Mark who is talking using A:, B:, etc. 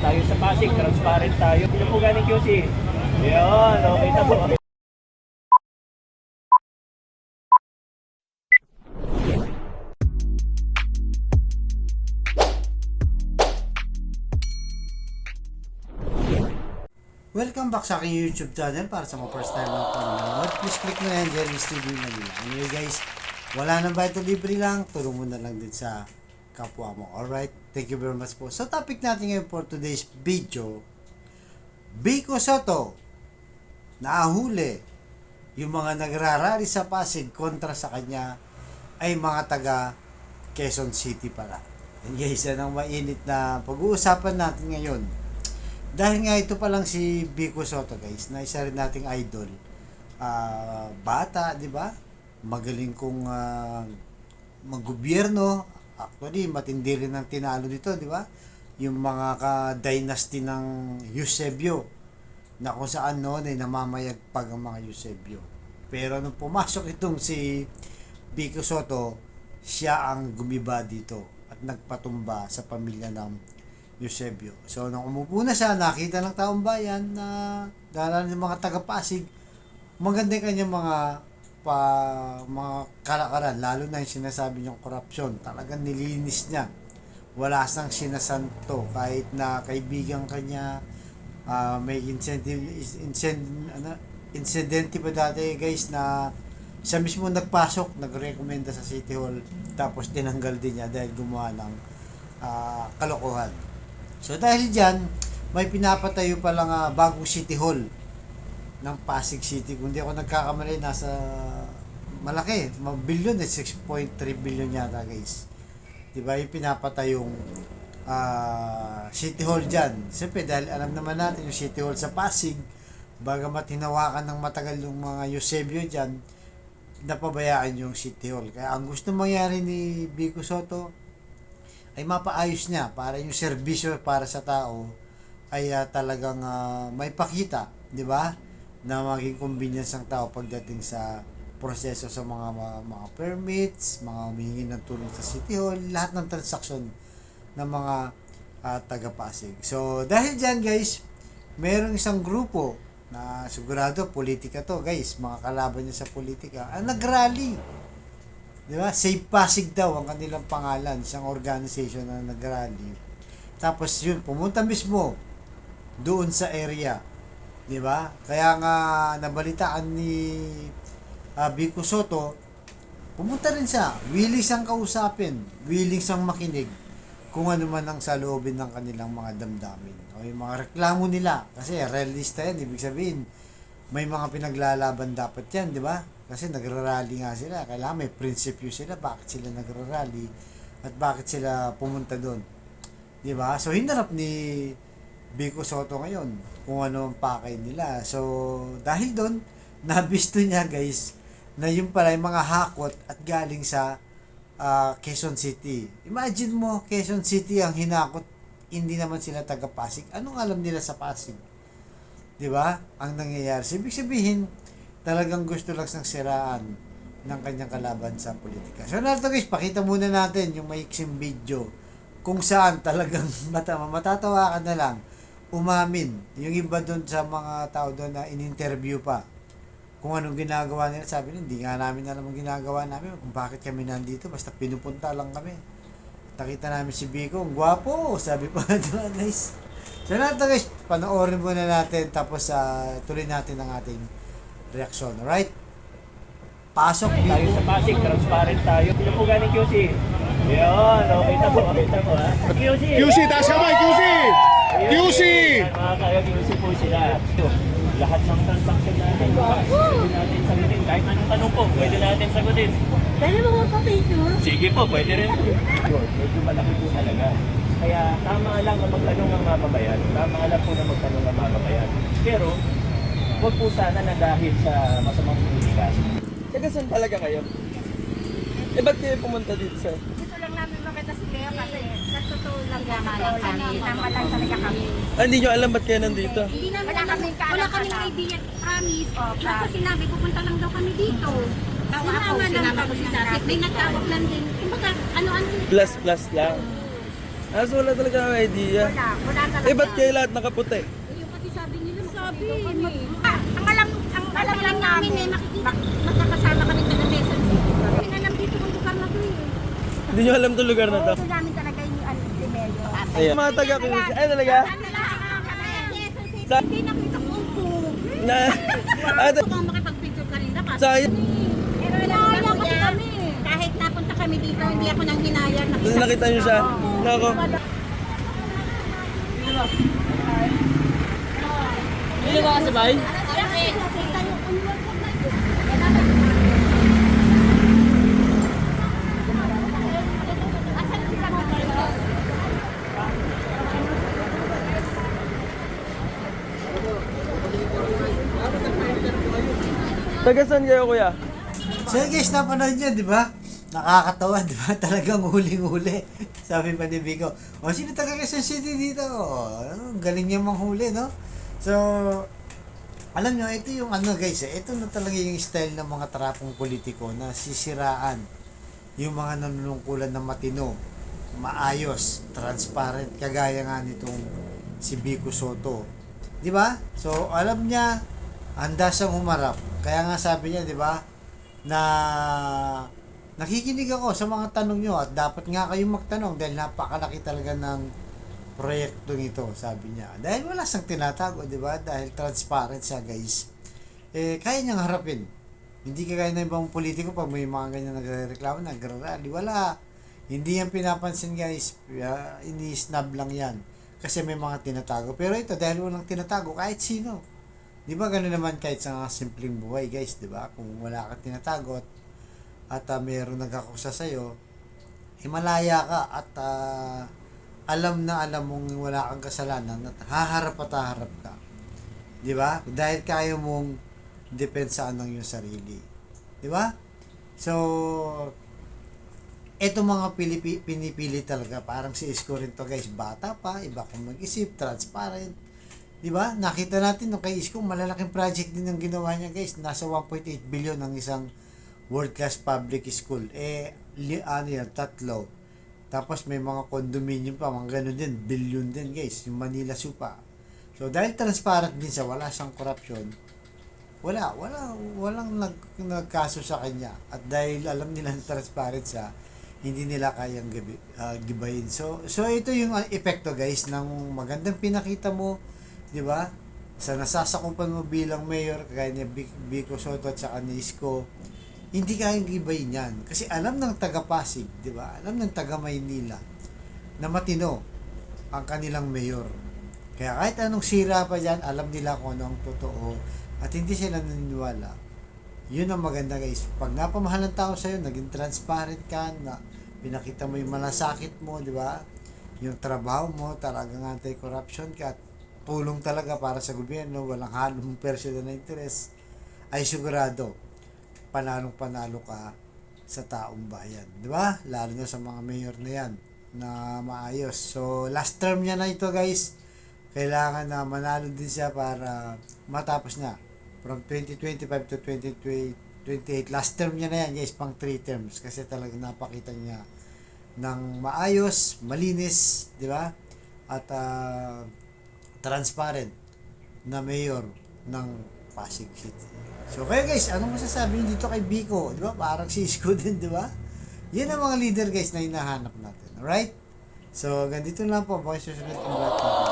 A: tayo sa Pasig, transparent tayo. Ito po galing QC. Yun, okay na po.
B: Welcome back sa aking YouTube channel. Para sa mga first time na panonood, please click mo na yan, Jerry's TV Manila. Anyway guys, wala nang bayad o libre lang, tulong mo na lang din sa kapwa mo. Alright, thank you very much po. So topic natin ngayon for today's video, Vico Sotto nahuli yung mga nagrarally sa Pasig kontra sa kanya ay mga taga Quezon City pala. And guys, yan ang mainit na pag-uusapan natin ngayon. Dahil nga ito pa lang si Vico Sotto guys, na isa rin nating idol. Bata, di ba? Magaling kong maggobyerno. Actually, matindi rin ang tinalo dito, di ba? Yung mga ka-dynasty ng Eusebio, na kung saan noon ay namamayagpag ang mga Eusebio. Pero nung pumasok itong si Vico Sotto, siya ang gumiba dito at nagpatumba sa pamilya ng Eusebio. So, nung umupo na siya, nakita ng taong bayan na dahil ng mga taga-Pasig, maganda yung kanyang mga kalakaran, lalo na yung sinasabi niyang korupsyon. Talagang nilinis niya. Wala sang sinasanto, kahit na kaibigan kanya, may incidente pa dati guys na siya mismo nagpasok, nagrekomenda sa City Hall, tapos tinanggal din niya dahil gumawa ng kalokohan. So dahil dyan, may pinapatayo pa lang bagong City Hall ng Pasig City. Kung di ako nagkakamali, nasa malaki, billion, 6.3 billion yata guys. Diba yung pinapatayong City Hall dyan. Siyempre dahil alam naman natin yung City Hall sa Pasig, bagamat hinawakan ng matagal yung mga Eusebio dyan, napabayaan yung City Hall. Kaya ang gusto mangyari ni Vico Sotto ay mapaayos niya para yung serbisyo para sa tao ay talagang may pakita, di ba? Na maging convenience ng tao pagdating sa proseso sa mga permits, mga humihingi ng tulong sa City Hall, lahat ng transaksyon ng mga taga-Pasig. So, dahil dyan guys, mayroong isang grupo na sigurado politika to guys, mga kalaban niya sa politika, ang nag-rally. Di ba? Save Pasig daw ang kanilang pangalan, isang organization na nag-rally. Tapos yun, pumunta mismo doon sa area. Di ba? Kaya nga nabalitaan ni Vico Sotto, pumunta rin siya. Willing siyang kausapin, willing siyang makinig kung ano man ang saloobin ng kanilang mga damdamin. O yung mga reklamo nila. Kasi realista yan, ibig sabihin, may mga pinaglalaban dapat yan, di ba? Kasi nagrarally nga sila. Kailangan may prinsipyo sila. Bakit sila nagrarally? At bakit sila pumunta doon? Diba? So, hinarap ni Vico Sotto ngayon kung ano ang pakay nila. So, dahil doon, nabisto niya guys na yung pala yung mga hakot at galing sa Quezon City. Imagine mo, Quezon City ang hinakot. Hindi naman sila taga-Pasig. Anong alam nila sa Pasig? Diba? Ang nangyayari. Ibig sabihin, talagang gusto lang sang siraan ng kanyang kalaban sa politika. So narito guys, pakita muna natin yung maiksing video kung saan talagang matatawa ka na lang umamin. Yung iba doon sa mga tao doon na in-interview pa kung anong ginagawa nila. Sabi nila, hindi nga namin alam ang ginagawa namin, kung bakit kami nandito, basta pinupunta lang kami. Nakita namin si Vico, ang gwapo, sabi pa doon guys. So narito guys, panoorin muna natin tapos tuloy natin ang ating reaksyon, alright? Pasok
A: Tayo sa Pasig, transparent tayo. Ito po galing QC. Yun, okay na po, ha? QC!
C: QC, taas kamay, QC! QC!
A: Mga kaya-QC po sila. Lahat ng transaction natin, pwede natin sagutin. Kahit anong tanong po, pwede natin sagutin.
D: Pwede mo magpa-picture?
A: Sige po, pwede rin. Medyo malaki po talaga. Kaya tama lang na magtanong ng mababayan. Tama lang po na magtanong ng mababayan. Pero, huwag po sana na dahil sa masamang komunikasyon.
E: Taga saan talaga kayo? Eh, ba't kayo pumunta dito, sir?
D: Gusto lang namin makita si Lea kasi sa totoo lang kami, namalang talaga kami.
E: Hindi nyo alam ba't kayo nandito?
D: Hindi namin wala kaming idea, promise. Siya ko sinabi, pupunta lang daw kami dito. Sinama lang kami si David, may nagtawag lang din. Kumbaga, ano-ano.
E: Plus lang. Wala talaga ang idea.
D: Wala talaga.
E: Eh, ba't kayo lahat nakaputi?
D: Yung kasi sabi nila, ang alam lang namin eh, magkakasama kami sa Quezon City. Hindi alam dito kung lugar na to eh.
E: Hindi nyo alam itong lugar na to.
D: Ito namin talaga yung de Mayo.
E: Ayan. Mga taga QC. Ay, talaga? Sa-
D: Hindi nakita ko po.
E: Na,
D: Gusto kong makipag-picture kanina kasi.
E: sayang.
D: Pero hinaya kasi kami. Kahit napunta kami dito, hindi ako nang hinaya.
E: Tapos nakita nyo siya. Nako. Hindi ba kasabay? Taga saan kayo, kuya?
B: So guys, napanood nyo, di ba? Nakakatawa, di ba? Talagang huling-huli. Sabi pa ni Vico, o sino taga Quezon City dito? Ang galing niya manghuli, no? So, alam nyo, ito yung ano guys, ito na talaga yung style ng mga trapong politiko na sisiraan yung mga nanunungkulan na matino, maayos, transparent, kagaya nga nitong si Vico Soto. Di ba? So, alam niya, handa siyang humarap. Kaya nga sabi niya, di ba, na nakikinig ako sa mga tanong nyo at dapat nga kayong magtanong dahil napakalaki talaga ng proyekto nito, sabi niya. Dahil wala siyang tinatago, di ba? Dahil transparent siya, guys. Eh, kaya niyang harapin. Hindi kagaya ng ibang politiko pag may mga ganyan nagre-reklamo, nagre-rally. Wala. Hindi yan pinapansin, guys. Ini-snub lang yan. Kasi may mga tinatago. Pero ito, dahil walang tinatago, kahit sino. Di ba gano'n naman kahit sa simpleng buhay, guys, di ba? Kung wala kang tinatago at mayroong nagkakusa sa'yo, himalaya ka at alam na alam mong wala kang kasalanan at haharap at haharap ka. Di ba? Dahil kaya mong depensaan ng iyong sarili. Di ba? So, eto mga pinipili talaga. Parang si Isko rin to, guys. Bata pa, iba kung mag-isip, transparent. Di ba? Nakita natin nung kay Isko, malalaking project din ang ginawa niya, guys. Nasa 1.8 billion ang isang world-class public school. Ano yan, 3. Tapos may mga condominium pa, mga ganun din, billion din, guys. Yung Manila Supa. So, dahil transparent din siya, wala siyang corruption, walang nagkaso sa kanya. At dahil alam nila na transparent siya, hindi nila kayang gibayin. So ito yung epekto, guys, ng magandang pinakita mo, di ba? Sa nasasakupan mo bilang mayor, kagaya ni Vico Soto at saka ni Isko, hindi kayang gibayin yan. Kasi alam ng taga-Pasig, di ba? Alam ng taga-Maynila na matino ang kanilang mayor. Kaya kahit anong sira pa dyan, alam nila kung ano ang totoo at hindi sila naniniwala. Yun ang maganda, guys. Pag napamahal ng tao sa'yo, naging transparent ka, na pinakita mo yung malasakit mo, di ba? Yung trabaho mo, talagang anti-corruption ka, at tulong talaga para sa gobyerno, walang halong personal na interest, ay sigurado, panalong-panalo ka sa taong bayan. Di ba? Lalo na sa mga mayor na yan, na maayos. So, last term niya na ito, guys. Kailangan na manalo din siya para matapos na. From 2025 to 2028. Last term niya na yan, guys, pang 3 terms. Kasi talagang napakita niya ng maayos, malinis, di ba? At transparent na mayor ng Pasig City. So, kaya guys, anong masasabi niyo dito kay Vico? Di ba? Parang si Isko din, di ba? Yan ang mga leader, guys, na hinahanap natin. Alright? So, ganito lang po. Baka susunod ang vlog.